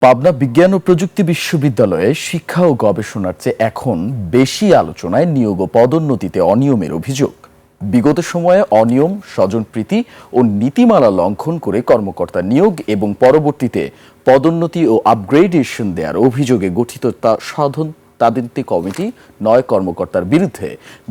পাবনা বিজ্ঞান ও প্রযুক্তি বিশ্ববিদ্যালয়ে শিক্ষা ও গবেষণার চেয়ে এখন বেশি আলোচনায় নিয়োগ ও পদোন্নতিতে অনিয়মের অভিযোগ। বিগত সময়ে অনিয়ম, স্বজনপ্রীতি ও নীতিমালা লঙ্ঘন করে কর্মকর্তা নিয়োগ এবং পরবর্তীতে পদোন্নতি ও আপগ্রেডেশন দেওয়ার অভিযোগে গঠিত সাধন তদন্তি কমিটি ৯ কর্মকর্তার বিরুদ্ধে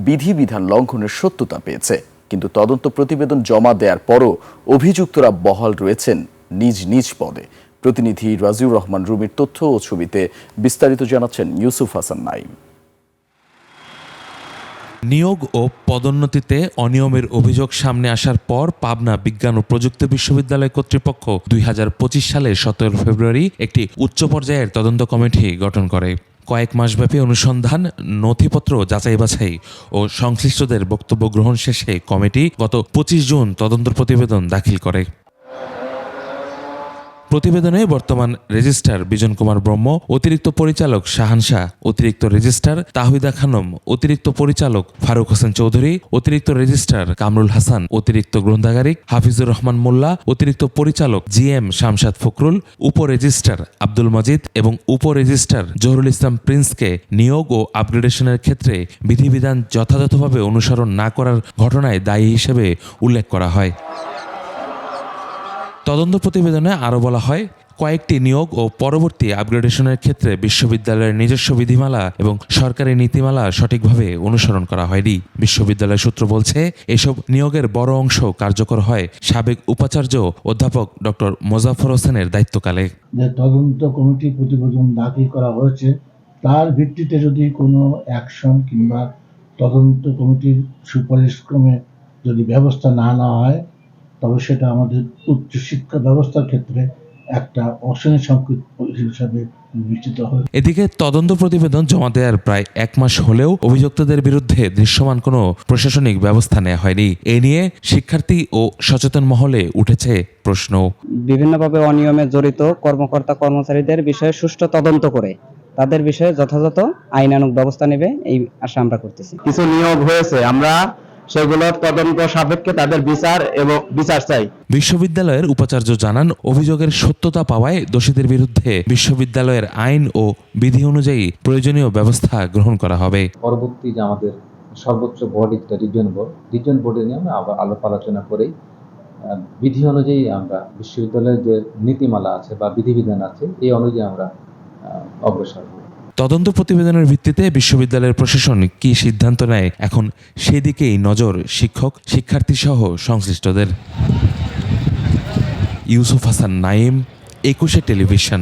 বিধিবিধান লঙ্ঘনের সত্যতা পেয়েছে। কিন্তু তদন্ত প্রতিবেদন জমা দেওয়ার পরও অভিযুক্তরা বহাল রয়েছেন নিজ নিজ পদে। প্রতিনিধি রাজিউর রহমান রুমির তথ্য ও ছবিতে বিস্তারিত জানাচ্ছেন ইউসুফ হাসান নাইম। নিয়োগ ও পদোন্নতিতে অনিয়মের অভিযোগ সামনে আসার পর পাবনা বিজ্ঞান ও প্রযুক্তি বিশ্ববিদ্যালয় কর্তৃপক্ষ ২০২৫ সালের ১৭ ফেব্রুয়ারি একটি উচ্চ পর্যায়ের তদন্ত কমিটি গঠন করে। কয়েক মাসব্যাপী অনুসন্ধান, নথিপত্র যাচাই বাছাই ও সংশ্লিষ্টদের বক্তব্য গ্রহণ শেষে কমিটি গত ২৫ জুন তদন্ত প্রতিবেদন দাখিল করে। প্রতিবেদনে বর্তমান রেজিস্ট্রার বিজন কুমার ব্রহ্ম, অতিরিক্ত পরিচালক শাহান শাহ, অতিরিক্ত রেজিস্ট্রার তাহিদা খানম, অতিরিক্ত পরিচালক ফারুক হোসেন চৌধুরী, অতিরিক্ত রেজিস্ট্রার কামরুল হাসান, অতিরিক্ত গ্রন্থাগারিক হাফিজুর রহমান মোল্লা, অতিরিক্ত পরিচালক জিএম শামসাদ ফখরুল, উপ রেজিস্ট্রার আব্দুল মজিদ এবং উপ রেজিস্ট্রার জহুরুল ইসলাম প্রিন্সকে নিয়োগ ও আপগ্রেডেশনের ক্ষেত্রে বিধিবিধান যথাযথভাবে অনুসরণ না করার ঘটনায় দায়ী হিসেবে উল্লেখ করা হয়। তদন্ত প্রতিবেদনে আরও বলা হয়, কয়েকটি নিয়োগ ও পরবর্তী আপগ্রেডেশনের ক্ষেত্রে বিশ্ববিদ্যালয়ের নিজস্ব বিধিমালা এবং সরকারি নীতিমালা সঠিকভাবে অনুসরণ করা হয়নি। বিশ্ববিদ্যালয় সূত্র বলছে, এসব নিয়োগের বড় অংশ কার্যকর হয় সাবেক উপাচার্য অধ্যাপক ডক্টর মোজাফফর হোসেনের দায়িত্বকালে। যে তদন্ত কমিটি প্রতিবেদন দাখিল করা হয়েছে, তার ভিত্তিতে যদি কোনো অ্যাকশন কিংবা তদন্ত কমিটির সুপারিশ ক্রমে যদি ব্যবস্থা না নেওয়া হয়, তবে সেটা আমাদের উচ্চশিক্ষা ব্যবস্থার ক্ষেত্রে একটা অশনি সংকেত হিসেবে বিবেচিত হয়। এদিকে তদন্ত প্রতিবেদন জমা দেওয়ার প্রায় ১ মাস হলেও অভিযুক্তদের বিরুদ্ধে দৃশ্যমান কোনো প্রশাসনিক ব্যবস্থা নেওয়া হয়নি। এ নিয়ে শিক্ষার্থী ও সচেতন মহলে উঠেছে প্রশ্ন। বিভিন্নভাবে অনিয়মে জড়িত কর্মকর্তা কর্মচারীদের বিষয়ে সুষ্ঠু তদন্ত করে তাদের বিষয়ে যথাযথ আইনানুগ ব্যবস্থা নেবে, এই আশা আমরা করতেছি। কিছু নিয়োগ হয়েছে, আমরা সেগুলোর তদন্ত সাপেক্ষে তাদের বিচার চাই। বিশ্ববিদ্যালয়ের উপাচার্য জানান, অভিযোগের সত্যতা পাওয়ায় দোষীদের বিরুদ্ধে বিশ্ববিদ্যালয়ের আইন ও বিধি অনুযায়ী প্রয়োজনীয় ব্যবস্থা গ্রহণ করা হবে। পরবর্তী যে আমাদের সর্বোচ্চ বডি রিজন বোর্ডে নিয়ে আমরা আবার আলাপ আলোচনা করে বিধি অনুযায়ী আমরা বিশ্ববিদ্যালয়ের যে নীতিমালা আছে বা বিধিবিধান আছে এই অনুযায়ী আমরা অগ্রসর হব। তদন্ত প্রতিবেদনের ভিত্তিতে বিশ্ববিদ্যালয়ের প্রশাসন কী সিদ্ধান্ত নেয়, এখন সেদিকেই নজর শিক্ষক, শিক্ষার্থী সহ সংশ্লিষ্টদের। ইউসুফ হাসান নাইম, ২১ টেলিভিশন।